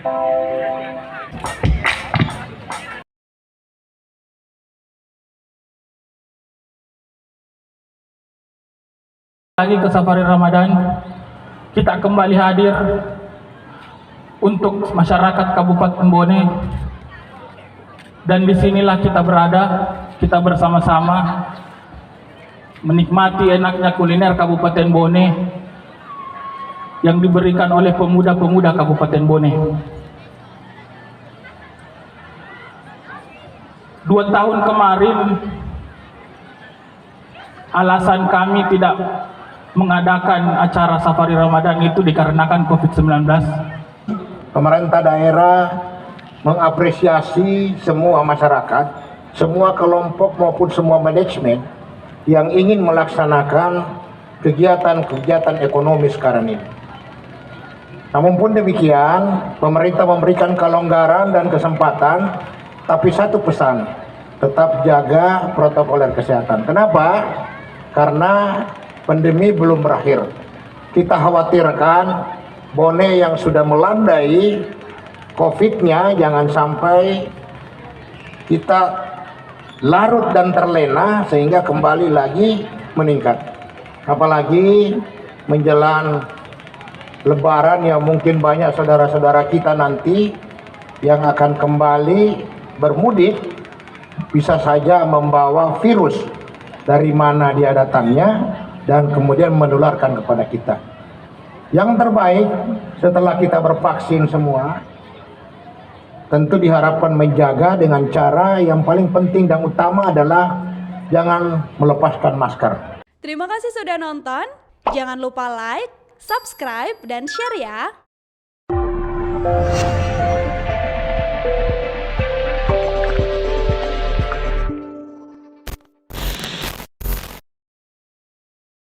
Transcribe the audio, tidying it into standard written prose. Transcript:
Lagi ke Safari Ramadan, kita kembali hadir untuk masyarakat Kabupaten Bone, dan disinilah kita berada, kita bersama-sama menikmati enaknya kuliner Kabupaten Bone yang diberikan oleh pemuda-pemuda Kabupaten Bone. 2 tahun kemarin alasan kami tidak mengadakan acara Safari Ramadan itu dikarenakan COVID-19. Pemerintah daerah mengapresiasi semua masyarakat, semua kelompok maupun semua manajemen yang ingin melaksanakan kegiatan-kegiatan ekonomi sekarang ini. Namun pun demikian, pemerintah memberikan kelonggaran dan kesempatan, tapi satu pesan, tetap jaga protokol kesehatan. Kenapa? Karena pandemi belum berakhir. Kita khawatirkan Bone yang sudah melandai COVID-nya jangan sampai kita larut dan terlena sehingga kembali lagi meningkat. Apalagi menjelang Lebaran yang mungkin banyak saudara-saudara kita nanti yang akan kembali bermudik bisa saja membawa virus dari mana dia datangnya dan kemudian menularkan kepada kita. Yang terbaik setelah kita bervaksin semua, tentu diharapkan menjaga dengan cara yang paling penting dan utama adalah jangan melepaskan masker. Terima kasih sudah nonton. Jangan lupa like, subscribe, dan share ya.